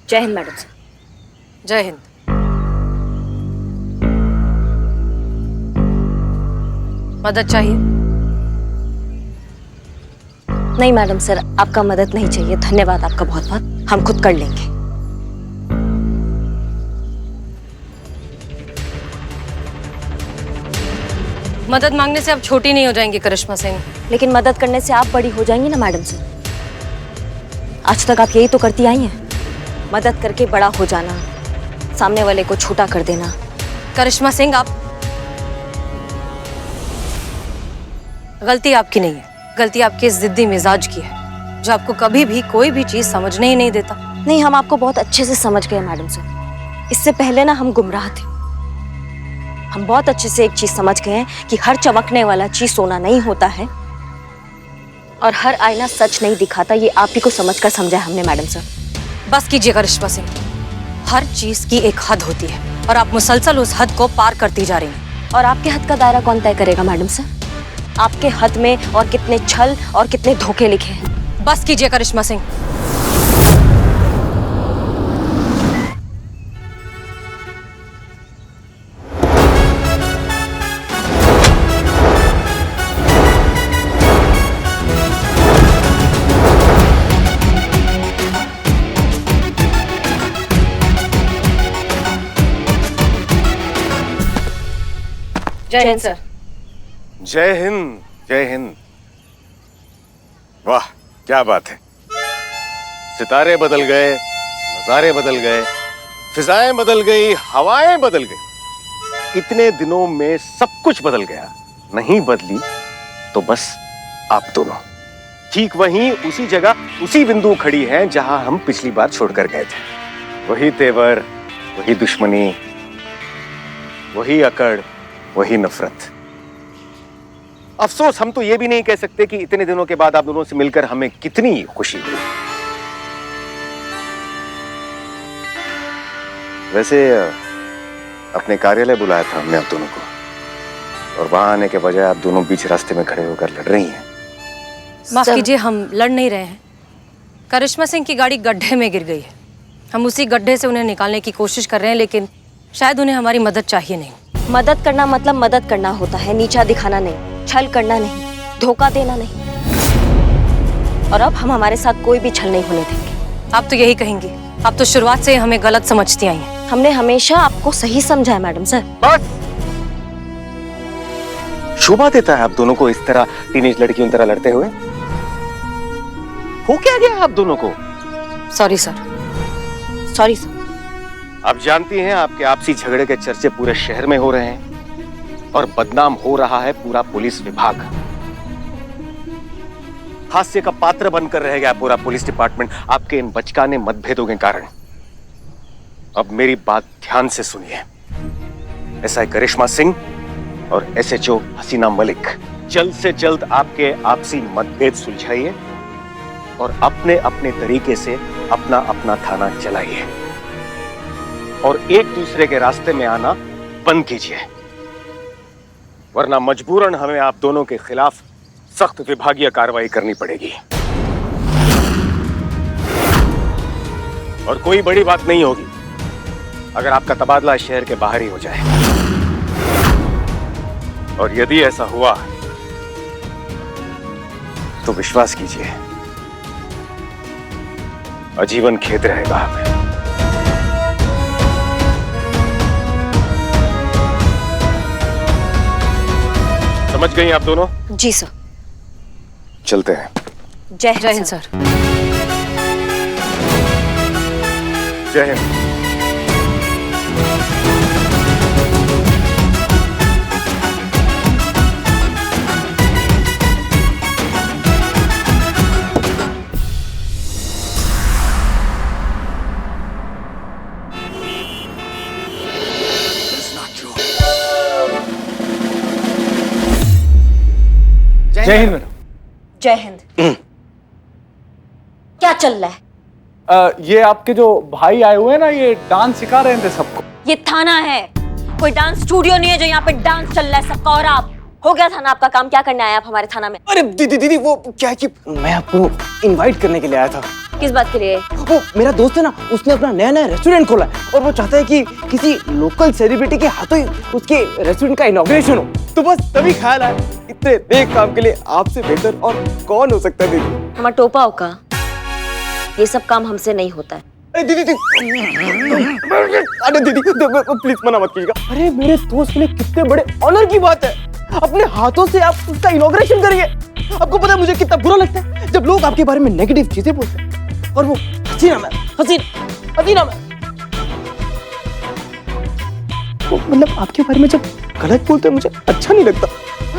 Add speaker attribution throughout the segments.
Speaker 1: जय Hind madam sir.
Speaker 2: जय हिंद। मदद चाहिए?
Speaker 1: नहीं मैडम सर, आपका मदद नहीं चाहिए, धन्यवाद आपका बहुत बहुत, हम खुद कर लेंगे।
Speaker 2: मदद मांगने से आप छोटी नहीं हो जाएंगी करिश्मा सिंह।
Speaker 1: लेकिन मदद करने से आप बड़ी हो जाएंगी ना मैडम सर। आज तक आप यही तो करती आई हैं, मदद करके बड़ा हो जाना, सामने वाले को छोटा कर देना।
Speaker 2: करिश्मा सिंह, आप गलती आपकी नहीं है, गलती आपके इस जिद्दी मिजाज की है जो आपको कभी भी कोई भी चीज समझने ही नहीं देता।
Speaker 1: नहीं, हम आपको बहुत अच्छे से समझ गए मैडम सर। इससे पहले ना हम गुमराह थे। हम बहुत अच्छे से एक चीज समझ गए हैं कि हर चमकने वाला चीज सोना नहीं होता है और हर आईना सच नहीं दिखाता। ये आप ही को समझकर समझा हमने मैडम सर।
Speaker 2: बस कीजिए करिश्मा सिंह, हर चीज की एक हद होती है और आप मुसलसल उस हद को पार करती जा रही हैं।
Speaker 1: और आपके हद का दायरा कौन तय करेगा मैडम सर? आपके हद में और कितने छल और कितने धोखे लिखे हैं।
Speaker 2: बस कीजिए करिश्मा सिंह। जय हिंद सर।
Speaker 3: जय हिंद, जय हिंद। वाह क्या बात है, सितारे बदल गए, नजारे बदल गए, फिजाएं बदल गई, हवाएं बदल गई। इतने दिनों में सब कुछ बदल गया। नहीं बदली तो बस आप दोनों ठीक वहीं उसी जगह उसी बिंदु खड़ी हैं जहां हम पिछली बार छोड़कर गए थे। वही तेवर, वही दुश्मनी, वही अकड़, वही नफरत। अफसोस हम तो ये भी नहीं कह सकते कि इतने दिनों के बाद आप दोनों से मिलकर हमें कितनी खुशी हुई। वैसे अपने कार्यालय बुलाया था हमने आप दोनों को, और वहां आने के बजाय आप दोनों बीच रास्ते में खड़े होकर लड़ रही हैं।
Speaker 2: माफ कीजिए, हम लड़ नहीं रहे हैं। करिश्मा सिंह की गाड़ी गड्ढे में गिर गई है, हम उसी गड्ढे से उन्हें निकालने की कोशिश कर रहे हैं, लेकिन शायद उन्हें हमारी मदद चाहिए नहीं।
Speaker 1: मदद करना मतलब मदद करना होता है, नीचा दिखाना नहीं, छल करना नहीं, धोखा देना नहीं। और अब हम हमारे साथ कोई भी छल नहीं होने देंगे।
Speaker 2: आप तो यही कहेंगी, आप तो शुरुआत से हमें गलत समझती आई हैं।
Speaker 1: हमने हमेशा आपको सही समझा है मैडम सर।
Speaker 3: बस शोभा देता है आप दोनों को इस तरह टीनेज लड़कियों की तरह लड़ते हुए? हो क्या गया आप दोनों को?
Speaker 2: Sorry sir.
Speaker 1: Sorry sir.
Speaker 3: आप जानती हैं आपके आपसी झगड़े के चर्चे पूरे शहर में हो रहे हैं और बदनाम हो रहा है पूरा पुलिस विभाग। हास्य का पात्र बनकर रह गया पूरा पुलिस डिपार्टमेंट आपके इन बचकाने मतभेदों के कारण। अब मेरी बात ध्यान से सुनिए। एसआई करिश्मा सिंह और एसएचओ हसीना मलिक, जल्द से जल्द आपके आपसी मतभेद सुलझाइए और अपने अपने तरीके से अपना अपना थाना चलाइए और एक दूसरे के रास्ते में आना बंद कीजिए, वरना मजबूरन हमें आप दोनों के खिलाफ सख्त विभागीय कार्रवाई करनी पड़ेगी। और कोई बड़ी बात नहीं होगी अगर आपका तबादला शहर के बाहर ही हो जाए। और यदि ऐसा हुआ तो विश्वास कीजिए आजीवन खेद रहेगा हमें। समझ गई आप दोनों?
Speaker 1: जी सर।
Speaker 3: चलते हैं।
Speaker 1: जय
Speaker 2: हिंद सर।
Speaker 3: जय हिंद।
Speaker 4: जय हिंद मैडम।
Speaker 1: जय हिंद। क्या चल रहा है?
Speaker 4: ये आपके जो भाई आए हुए हैं ना, ये डांस सिखा रहे थे सबको।
Speaker 1: ये थाना है, कोई डांस स्टूडियो नहीं है जो यहाँ पे डांस चल रहा है सबका। और आप हो गया थाना आपका काम, क्या करने आए आप हमारे थाना में?
Speaker 5: अरे दीदी वो क्या है कि मैं आपको इनवाइट करने के लिए आया था।
Speaker 1: किस बात के लिए?
Speaker 5: वो मेरा दोस्त है ना, उसने अपना नया नया रेस्टोरेंट खोला है और वो चाहता है कि किसी लोकल सेलिब्रिटी के हाथों ही उसके रेस्टोरेंट का इनॉग्रेशन हो। तो बस तभी ख्याल आया, इतने नेक काम के लिए आपसे बेहतर और कौन हो सकता है दीदी?
Speaker 1: हमारा टोपा हो का, ये सब काम हमसे नहीं होता है।
Speaker 5: अरे दीदी अरे दीदी प्लीज मना मत कीजिएगा। अरे मेरे दोस्त के लिए कितने बड़े ऑनर की बात है, अपने हाथों से आप उसका इनॉग्रेशन करिए। आपको पता है मुझे कितना बुरा लगता है जब लोग आपके बारे में नेगेटिव चीजें बोलते हैं और वो हसीना मैम मतलब आपके बारे में जब गलत बोलते हैं मुझे अच्छा नहीं लगता।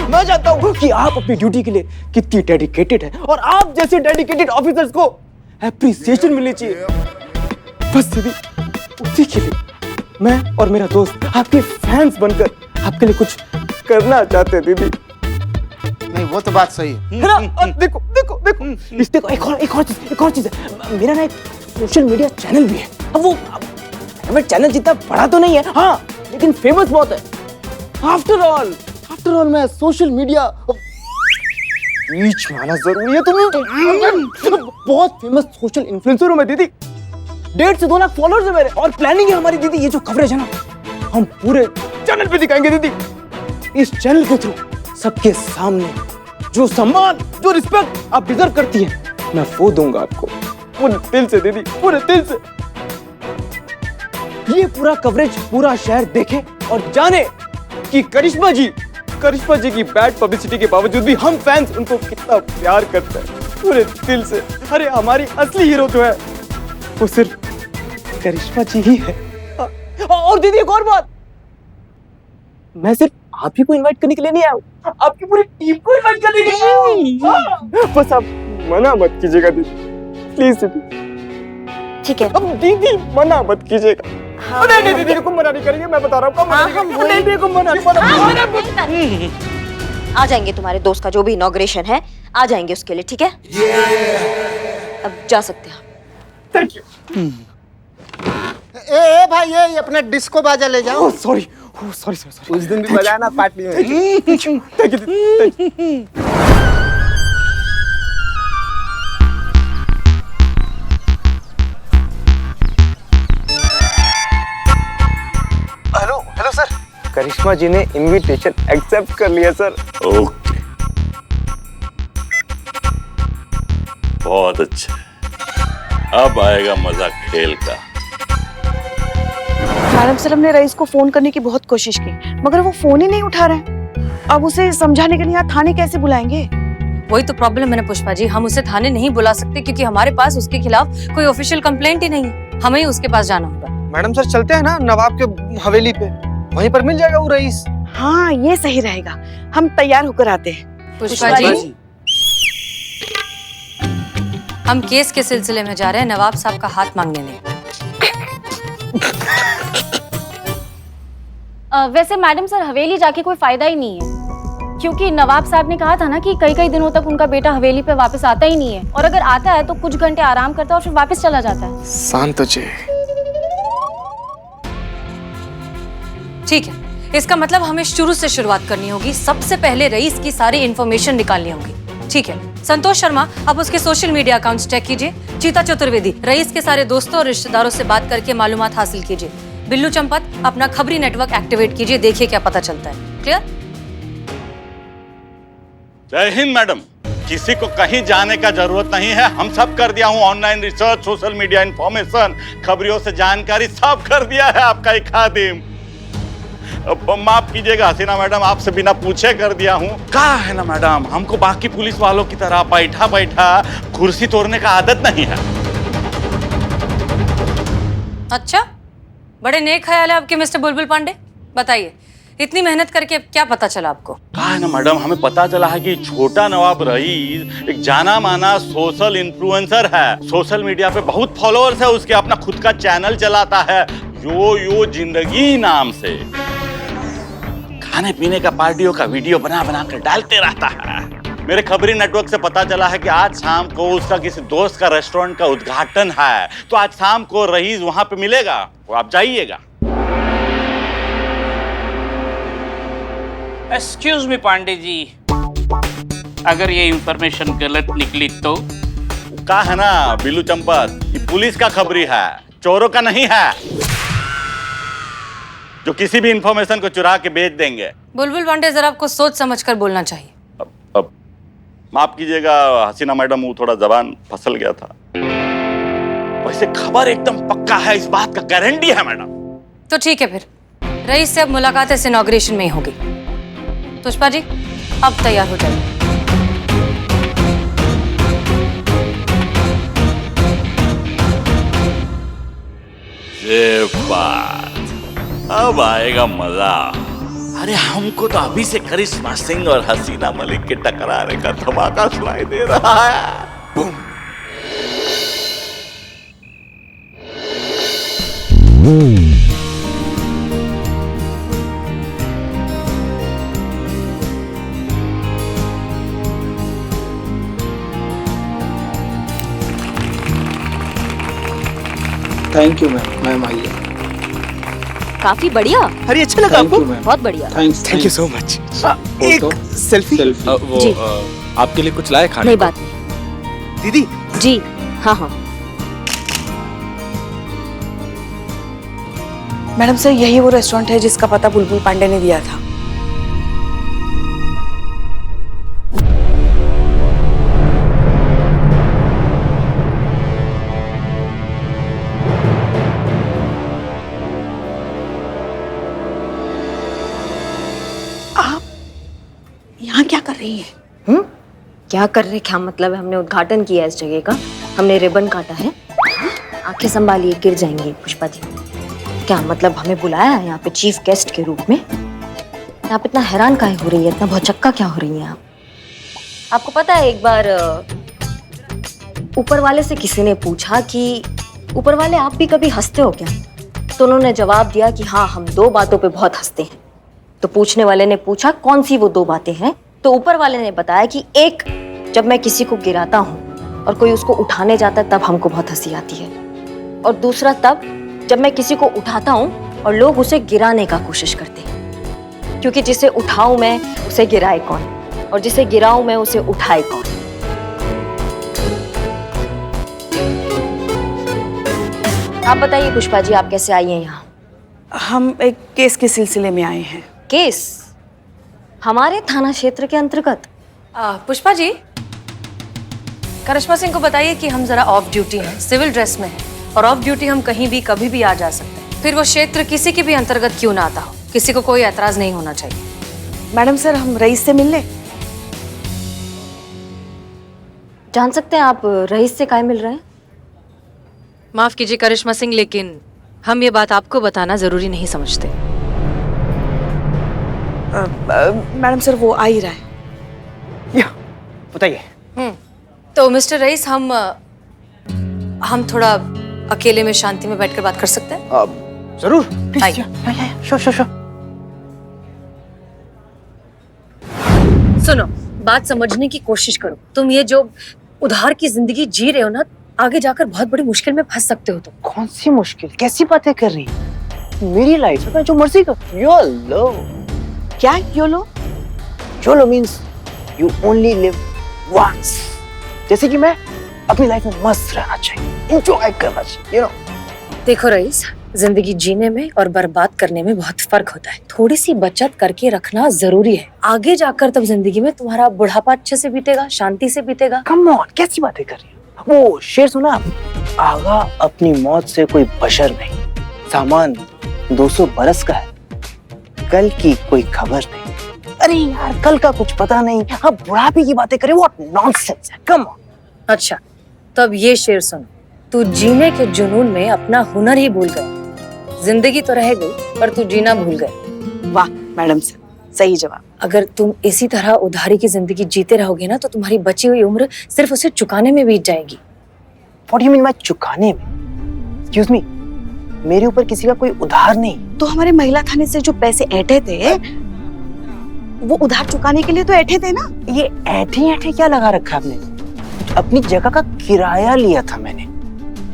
Speaker 5: मैं चाहता हूँ कि आप अपनी ड्यूटी के लिए कितनी डेडिकेटेड है और आप जैसे डेडिकेटेड ऑफिसर्स को एप्रिसिएशन मिलनी चाहिए। बस दीदी उसी के लिए मैं और मेरा दोस्त आपके फैंस बनकर आपके लिए कुछ करना चाहते हैं दीदी।
Speaker 6: नहीं वो तो बात सही है
Speaker 5: ना? और देखो देखो देखो इस देखो एक और चीज है, मेरा ना एक सोशल मीडिया चैनल भी है। अब वो मेरा चैनल जितना बड़ा तो नहीं है, हाँ लेकिन फेमस बहुत है। आफ्टर ऑल मैं सोशल मीडिया रीच में आना जरूरी है। तुम्हें बहुत फेमस सोशल इन्फ्लुएंसर हूं मैं दीदी, 1.5 से 2 लाख फॉलोअर्स है मेरे। और प्लानिंग है हमारी दीदी, ये जो कवरेज है ना हम पूरे चैनल पे दिखाएंगे दीदी। इस चैनल के थ्रू सबके सामने जो सम्मान जो रिस्पेक्ट आप डिजर्व करती हैं मैं वो दूंगा आपको पूरे दिल से दीदी, पूरे दिल से। ये पूरा कवरेज पूरा शहर देखे और जाने कि करिश्मा जी की बैड पब्लिसिटी के बावजूद भी हम फैंस उनको कितना प्यार करते हैं पूरे दिल से। अरे हमारी असली हीरो जो है वो सिर्फ करिश्मा जी ही है। और दीदी एक और बात, मैं सिर्फ आप ही को इनवाइट करने के लिए नहीं आया हूँ, आपकी पूरी टीम को इनवाइट करने के लिए आया हूँ। बस आप मना मत कीजिएगा दीदी, प्लीज दीदी।
Speaker 1: ठीक है,
Speaker 5: अब दीदी मना मत कीजिएगा।
Speaker 1: हाँ,
Speaker 5: नहीं दीदी को मना नहीं करेंगे, मैं बता रहा हूँ।
Speaker 1: आ जाएंगे तुम्हारे दोस्त का जो भी इनॉग्रेशन है, आ जाएंगे उसके लिए, ठीक है? अब जा सकते हैं।
Speaker 5: Thank you.
Speaker 6: ए भाई ये अपना डिस्को बाजा ले जाओ।
Speaker 5: सॉरी उस दिन भी बजाया ना पार्टी में। थैंक यू दीदी। हेलो सर, करिश्मा जी ने इनविटेशन एक्सेप्ट कर लिया सर।
Speaker 7: ओके, बहुत अच्छा। अब आएगा मजा खेल का।
Speaker 8: मैडम सर हमने रईस को फोन करने की बहुत कोशिश की मगर वो फोन ही नहीं उठा रहा है। अब उसे समझाने के लिए यहाँ थाने कैसे बुलाएंगे?
Speaker 2: वही तो प्रॉब्लम है ना पुष्पा जी, हम उसे थाने नहीं बुला सकते क्योंकि हमारे पास उसके खिलाफ कोई ऑफिशियल कंप्लेंट ही नहीं है। हमें ही उसके पास जाना होगा।
Speaker 9: मैडम सर चलते हैं ना नवाब के हवेली पे, वहीं पर मिल जाएगा वो रईस।
Speaker 8: हाँ ये सही रहेगा, हम तैयार होकर आते हैं।
Speaker 2: पुष्पा जी, हम केस के सिलसिले में जा रहे हैं नवाब साहब का हाथ मांगने नहीं।
Speaker 10: वैसे मैडम सर हवेली जाके कोई फायदा ही नहीं है क्योंकि नवाब साहब ने कहा था ना कि कई दिनों तक उनका बेटा हवेली पे वापस आता ही नहीं है और अगर आता है तो कुछ घंटे आराम करता है और फिर वापस चला जाता है।
Speaker 9: शांत हो
Speaker 2: ठीक है, इसका मतलब हमें शुरू से शुरुआत करनी होगी। सबसे पहले रईस की सारी इंफॉर्मेशन निकालनी होगी। ठीक है, संतोष शर्मा आप उसके सोशल मीडिया अकाउंट्स चेक कीजिए। चीता चतुर्वेदी रईस के सारे दोस्तों और रिश्तेदारों से बात करके मालूमात हासिल कीजिए। बिल्लू चंपत अपना खबरी नेटवर्क एक्टिवेट कीजिए, देखिए क्या पता चलता है। क्लियर?
Speaker 7: जय हिंद मैडम, किसी को कहीं जाने का जरूरत नहीं है। हम सब कर दिया हूँ, online research, social media information, खबरियों से जानकारी सब कर दिया है आपका एक खादिम। माफ कीजिएगा हसीना मैडम, आपसे बिना पूछे कर दिया हूँ। कहा है ना मैडम, हमको बाकी पुलिस वालों की तरह बैठा बैठा कुर्सी तोड़ने का आदत नहीं है।
Speaker 2: अच्छा, बड़े नेक ख्याल है आपके मिस्टर बुलबुल पांडे। बताइए, इतनी मेहनत करके क्या पता चला आपको?
Speaker 7: कहा है ना मैडम, हमें पता चला है कि छोटा नवाब रईस एक जाना माना सोशल इन्फ्लुएंसर है। सोशल मीडिया पे बहुत फॉलोअर्स है उसके, अपना खुद का चैनल चलाता है यो जिंदगी नाम से। खाने पीने का पार्टियों का वीडियो बना बना कर डालते रहता है। मेरे खबरी नेटवर्क से पता चला है कि आज शाम को उसका किसी दोस्त का रेस्टोरेंट का उद्घाटन है, तो आज शाम को रईस वहां पे मिलेगा, वो आप जाइएगा।
Speaker 11: एक्सक्यूज मी पांडे जी, अगर ये इंफॉर्मेशन गलत निकली तो?
Speaker 7: का है ना बिल्लू चंपत, ये पुलिस का खबरी है, चोरों का नहीं है, जो किसी भी इंफॉर्मेशन को चुरा के बेच देंगे।
Speaker 2: बुलबुल पांडे, जरा आपको सोच समझ कर बोलना चाहिए।
Speaker 7: अब माफ कीजिएगा हसीना मैडम, वो थोड़ा जबान फिसल गया था। वैसे खबर एकदम पक्का है, इस बात का गारंटी है मैडम।
Speaker 2: तो ठीक है, फिर रईस से अब मुलाकात इस इनॉग्रेशन में ही होगी। पुष्पा जी, अब तैयार हो जाइए।
Speaker 7: ये बात, अब आएगा मजा। अरे हमको तो अभी से करिश्मा सिंह और हसीना मलिक के टकराने का धमाका सुनाई दे रहा है। Boom.
Speaker 5: Thank you ma'am, ma'am आइए।
Speaker 1: काफी बढ़िया।
Speaker 5: अरे अच्छा लगा आपको?
Speaker 1: बहुत बढ़िया।
Speaker 5: Thank you so much. एक सेल्फी।
Speaker 1: जी।
Speaker 4: आपके लिए कुछ लाए खाने
Speaker 1: नहीं, बात नहीं।
Speaker 5: दीदी
Speaker 1: जी हाँ हाँ।
Speaker 8: मैडम सर, यही वो रेस्टोरेंट है जिसका पता बुलबुल पांडे ने दिया था। यहाँ क्या कर रही है?
Speaker 1: क्या कर रहे, क्या मतलब है? हमने उद्घाटन किया इस जगह का, हमने रिबन काटा है। आंखें संभालिए, गिर जाएंगी पुष्पा जी। क्या मतलब हमें बुलाया है यहाँ पे चीफ गेस्ट के रूप में? आप इतना हैरान काहे हो रही है, इतना भौचक्का क्या हो रही है आप? आपको पता है, एक बार ऊपर वाले से किसी ने पूछा कि ऊपर वाले आप भी कभी हंसते हो क्या? तो उन्होंने जवाब दिया कि हाँ, हम 2 बातों पे बहुत हंसते हैं। तो पूछने वाले ने पूछा कौन सी वो 2 बातें हैं? तो ऊपर वाले ने बताया कि एक, जब मैं किसी को गिराता हूँ और कोई उसको उठाने जाता है तब हमको बहुत हंसी आती है, और दूसरा तब जब मैं किसी को उठाता हूँ और लोग उसे गिराने का कोशिश करते हैं, क्योंकि जिसे उठाऊं मैं उसे गिराए कौन, और जिसे गिराऊं मैं उसे उठाए कौन। आप बताइए पुष्पा जी, आप कैसे आई हैं यहाँ?
Speaker 8: हम एक केस के सिलसिले में आए हैं।
Speaker 1: केस? हमारे थाना क्षेत्र के अंतर्गत?
Speaker 2: पुष्पा जी, करिश्मा सिंह को बताइए कि हम जरा ऑफ ड्यूटी हैं, सिविल ड्रेस में हैं, और ऑफ ड्यूटी हम कहीं भी कभी भी आ जा सकते हैं। फिर वो क्षेत्र किसी के भी अंतर्गत क्यों ना आता हो, किसी को कोई ऐतराज नहीं होना चाहिए।
Speaker 8: मैडम सर, हम रईस से मिल लें?
Speaker 1: जान सकते हैं आप रईस से काहे मिल रहे हैं?
Speaker 2: माफ कीजिए करिश्मा सिंह, लेकिन हम ये बात आपको बताना जरूरी नहीं समझते।
Speaker 8: मैडम सर, वो आ ही रहा है।
Speaker 5: बताइए।
Speaker 2: तो मिस्टर रईस, हम थोड़ा अकेले में शांति में बैठकर बात कर सकते हैं?
Speaker 5: जरूर।
Speaker 2: आइए।
Speaker 5: श्योर।
Speaker 2: सुनो, बात समझने की कोशिश करो। तुम ये जो उधार की जिंदगी जी रहे हो ना, आगे जाकर बहुत बड़ी मुश्किल में फंस सकते हो तुम।
Speaker 5: कौन सी मुश्किल, कैसी बातें कर रही है? मेरी लाइफ है, मैं जो मर्जी कर। योलो।
Speaker 8: क्या YOLO?
Speaker 5: YOLO means you only live once. जैसे कि मैं अपनी लाइफ में मस्त रहना चाहिए, एंजॉय करना चाहिए, यू नो।
Speaker 2: देखो रईस, जिंदगी जीने में और बर्बाद करने में बहुत फर्क होता है। थोड़ी सी बचत करके रखना जरूरी है। आगे जाकर तब जिंदगी में तुम्हारा बुढ़ापा अच्छे से बीतेगा, शांति से बीतेगा।
Speaker 5: कम ऑन, कैसी बातें कर रही है? वो शेर सुना, आगा अपनी मौत से कोई बशर नहीं, सामान 200 बरस का है, कल की कोई खबर नहीं। अरे यार, कल का कुछ पता नहीं, अब बुढ़ापे की बातें करें, व्हाट नॉनसेंस है, कम ऑन।
Speaker 2: अच्छा, तो अब ये शेर सुन। तू जीने के जुनून में अपना हुनर ही भूल गया। जिंदगी तो रह गई, पर तू जीना भूल गए।
Speaker 8: वाह मैडम सर, सही जवाब।
Speaker 2: अगर तुम इसी तरह उधारी की जिंदगी जीते रहोगे ना, तो तुम्हारी बची हुई उम्र सिर्फ उसे चुकाने में बीत जाएगी।
Speaker 5: What do you mean by चुकाने में? Excuse me, मेरे ऊपर किसी का कोई उधार नहीं।
Speaker 8: तो हमारे महिला थाने से जो पैसे ऐंठे थे, वो उधार चुकाने के लिए तो ऐंठे थे ना?
Speaker 5: ये ऐठे क्या लगा रखा है आपने? अपनी जगह का किराया लिया था मैंने,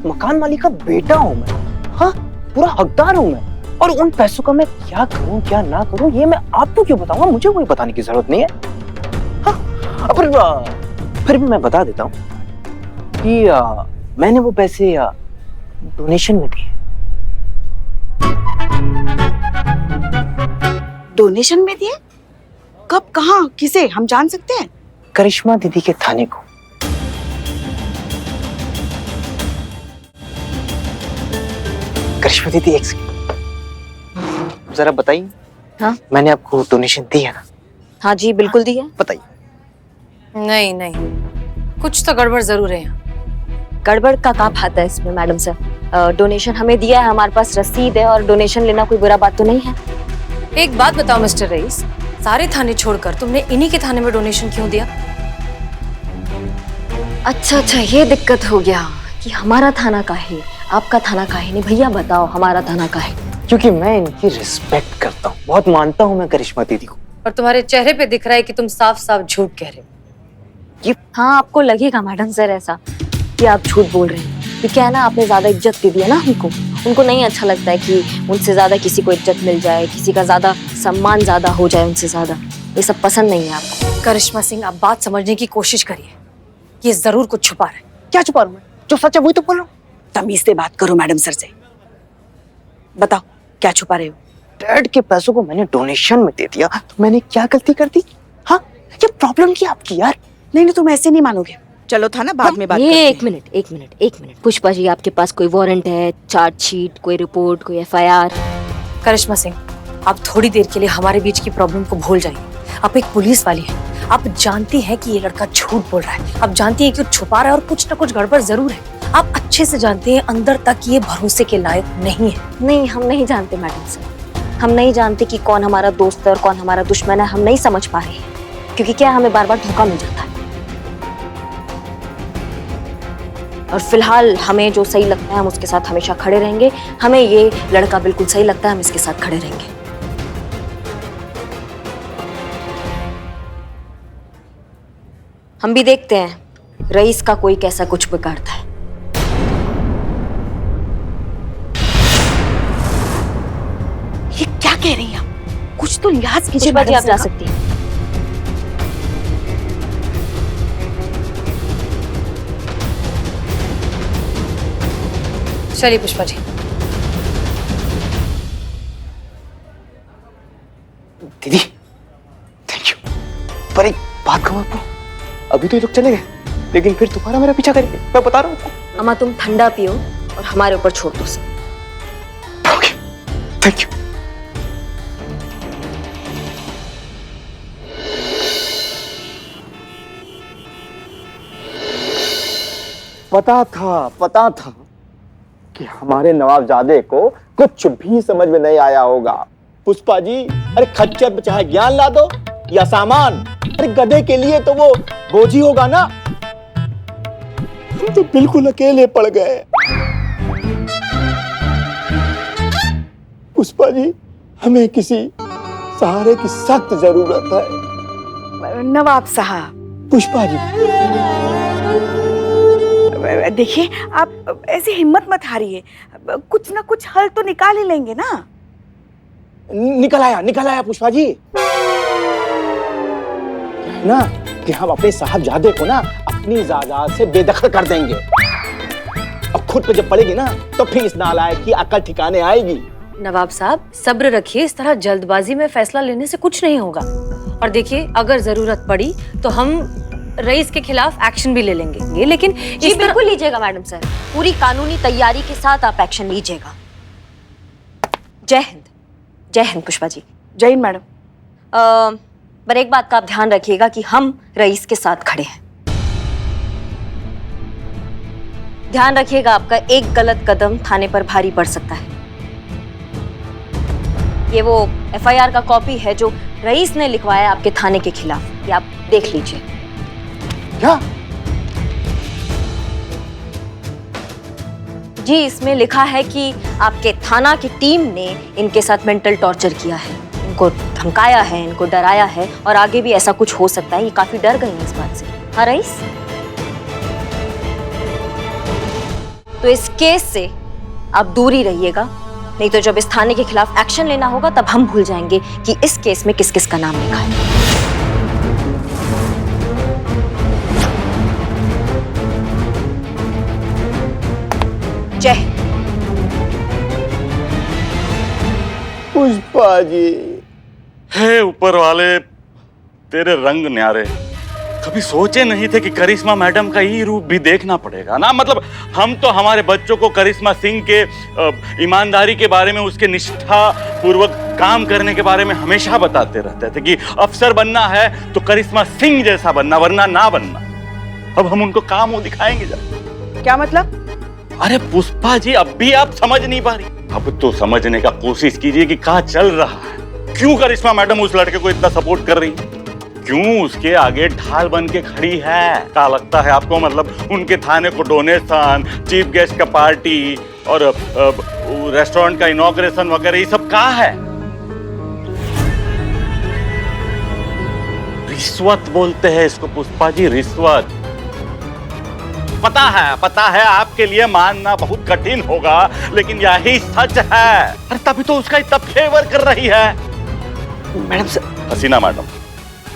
Speaker 5: मकान मालिक का बेटा हूँ मैं, हाँ, पूरा हकदार हूँ मैं, और उन पैसों का मैं क्या करूँ क्या ना करूँ ये मैं आपको क्यों बताऊंगा? मुझे कोई बताने की जरूरत नहीं है। हाँ, फिर भी मैं बता देता हूँ, कि मैंने वो पैसे डोनेशन में दिए।
Speaker 8: डोनेशन में दिए? कब, कहाँ, किसे, हम जान सकते हैं?
Speaker 5: करिश्मा दीदी के थाने को। करिश्मा दीदी, एक सेकंड, जरा बताइए।
Speaker 1: हाँ?
Speaker 5: मैंने आपको डोनेशन दी है ना?
Speaker 1: हाँ जी, बिल्कुल दी है।
Speaker 5: बताइए।
Speaker 2: नहीं नहीं, कुछ तो गड़बड़ जरूर है यहाँ।
Speaker 1: गड़बड़ का क्या बात है इसमें मैडम सर? डोनेशन हमें दिया है, हमारे पास रसीद है, और डोनेशन लेना कोई बुरा बात तो नहीं है।
Speaker 2: एक बात बताओ मिस्टर रईस, सारे थाने छोड़कर तुमने इन्हीं के थाने में डोनेशन क्यों दिया?
Speaker 1: अच्छा, ये दिक्कत हो गया कि हमारा थाना का है, आपका थाना का है नहीं। भैया बताओ, हमारा थाना का है।
Speaker 5: क्योंकि मैं इनकी रिस्पेक्ट करता हूँ, बहुत मानता हूँ मैं करिश्मा दीदी को।
Speaker 2: और तुम्हारे चेहरे पे दिख रहा है कि तुम साफ साफ झूठ कह रहे हो।
Speaker 1: हाँ, आपको लगेगा मैडम सर ऐसा कि आप झूठ बोल रहे हैं, कि क्या है ना, आपने ज्यादा इज्जत दे दिया ना हमको। उनको नहीं अच्छा लगता है कि उनसे ज्यादा किसी को इज्जत मिल जाए, किसी का ज्यादा सम्मान ज्यादा हो जाए उनसे ज्यादा। ये सब पसंद नहीं है आपको।
Speaker 2: करिश्मा सिंह, आप बात समझने की कोशिश करिए, ये जरूर कुछ छुपा रहा है।
Speaker 8: क्या छुपा रहा हूं मैं? जो सच है वही तो बोल रहा हूँ। तमीज से बात करो मैडम सर से। बताओ क्या छुपा रहे हो?
Speaker 5: डैड के पैसों को मैंने डोनेशन में दे दिया, तो मैंने क्या गलती कर दी? हाँ, ये प्रॉब्लम क्या आपकी यार?
Speaker 8: नहीं, तुम ऐसे नहीं मानोगे। चलो था ना, बाद में बात करते हैं।
Speaker 1: एक मिनट पुष्पा जी, आपके पास कोई वारंट है, चार्जशीट, कोई रिपोर्ट, कोई FIR?
Speaker 2: करिश्मा सिंह, आप थोड़ी देर के लिए हमारे बीच की प्रॉब्लम को भूल जाइए। आप एक पुलिस वाली हैं, आप जानती हैं कि ये लड़का झूठ बोल रहा है, आप जानती हैं कि वो छुपा रहा है और कुछ ना कुछ गड़बड़ जरूर है। आप अच्छे से जानते हैं अंदर तक ये भरोसे के लायक नहीं है।
Speaker 1: नहीं, हम नहीं जानते मैडम सर, हम नहीं जानते कि कौन हमारा दोस्त है और कौन हमारा दुश्मन है। हम नहीं समझ पा रहे हैं, क्योंकि क्या, हमें बार बार धोखा मिल जाता है। और फिलहाल हमें जो सही लगता है हम उसके साथ हमेशा खड़े रहेंगे। हमें ये लड़का बिल्कुल सही लगता है, हम इसके साथ खड़े रहेंगे। हम भी देखते हैं रईस का कोई कैसा कुछ बिगाड़ता है।
Speaker 8: ये क्या कह रही हैं आप? कुछ तो लिहाज कीजिए।
Speaker 1: पुष्पा जी, आप जा सकती हैं।
Speaker 2: चलिए पुष्पा जी।
Speaker 5: दीदी, थैंक यू। पर एक बात कहूँ आपको, अभी तो ये लोग चले गए, लेकिन फिर दोबारा मेरा पीछा करेंगे, मैं बता रहा हूँ।
Speaker 1: अम्मा, तुम ठंडा पियो और हमारे ऊपर छोड़ दो सब।
Speaker 5: Okay, thank you.
Speaker 9: पता था कि हमारे नवाबजादे को कुछ भी समझ में नहीं आया होगा। पुष्पा जी, अरे खच्चर पे चाहे ज्ञान ला दो या सामान, अरे गधे के लिए तो वो बोझ ही होगा ना। हम तो बिल्कुल अकेले पड़ गए। पुष्पा जी, हमें किसी सहारे की सख्त जरूरत है।
Speaker 8: नवाब साहब।
Speaker 9: पुष्पा जी,
Speaker 8: देखिए, आप ऐसी हिम्मत मत हारिए, कुछ ना कुछ हल तो निकाल ही लेंगे ना।
Speaker 9: निकल आया पुष्पा जी। ना कि हम अपने साहबजादे को ना अपनी जायदाद से बेदखल कर देंगे। अब खुद पे जब पड़ेगी ना, तो फिर इस नालायक की अकल ठिकाने आएगी।
Speaker 2: नवाब साहब, सब्र रखिए, इस तरह जल्दबाजी में फैसला लेने से कुछ नहीं होगा। और देखिए, अगर जरूरत पड़ी तो हम रईस के खिलाफ एक्शन भी ले लेंगे, लेकिन
Speaker 1: जी बिल्कुल लीजिएगा मैडम सर, पूरी कानूनी तैयारी के साथ आप एक्शन लीजिएगा। जय हिंद। जय हिंद पुष्पा जी।
Speaker 8: जय हिंद मैडम।
Speaker 1: पर एक बात का आप ध्यान रखिएगा कि हम रईस के साथ खड़े हैं। ध्यान रखिएगा, आपका एक गलत कदम थाने पर भारी पड़ सकता है। ये वो FIR का कॉपी है जो रईस ने लिखवाया आपके थाने के खिलाफ, ये आप देख लीजिए।
Speaker 9: क्या?
Speaker 1: जी, इसमें लिखा है कि आपके थाना की टीम ने इनके साथ मेंटल टॉर्चर किया है, इनको धमकाया है, इनको डराया है, और आगे भी ऐसा कुछ हो सकता है। ये काफी डर गए हैं इस बात से। हाँ रईस, तो इस केस से आप दूर ही रहिएगा, नहीं तो जब इस थाने के खिलाफ एक्शन लेना होगा तब हम भूल जाएंगे कि इस केस में किस किस का नाम लिखा है। जय हिंद।
Speaker 9: पुष्पा जी,
Speaker 7: हे ऊपर वाले, तेरे रंग न्यारे। कभी सोचे नहीं थे कि करिश्मा मैडम का ये रूप भी देखना पड़ेगा ना। मतलब हम तो हमारे बच्चों को करिश्मा सिंह के ईमानदारी के बारे में, उसके निष्ठा पूर्वक काम करने के बारे में हमेशा बताते रहते थे कि अफसर बनना है तो करिश्मा सिंह जैसा बनना, वरना ना बनना। अब हम उनको काम वो दिखाएंगे जा।
Speaker 8: क्या मतलब?
Speaker 7: अरे पुष्पा जी, अब भी आप समझ नहीं पा रही? अब तो समझने का कोशिश कीजिए कि क्या चल रहा है। क्यों करिश्मा मैडम उस लड़के को इतना सपोर्ट कर रही है? क्यों उसके आगे ढाल बन के खड़ी है? क्या लगता है आपको? मतलब उनके थाने को डोनेशन, चीफ गेस्ट का पार्टी और रेस्टोरेंट का इनॉग्रेशन वगैरह ये सब कहाँ है? रिश्वत बोलते हैं इसको पुष्पा जी, रिश्वत। पता है आपके लिए मानना बहुत कठिन होगा, लेकिन यही सच है। अरे तभी तो उसका इतना फेवर कर रही है
Speaker 5: मैडम सर।
Speaker 7: हसीना मैडम,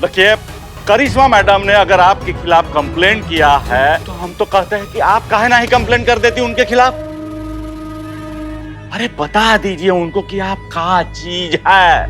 Speaker 7: देखिए करिश्मा मैडम ने अगर आपके खिलाफ कंप्लेंट किया है तो हम तो कहते हैं कि आप काहे ना ही कंप्लेंट कर देती उनके खिलाफ। अरे बता दीजिए उनको कि आप क्या चीज है।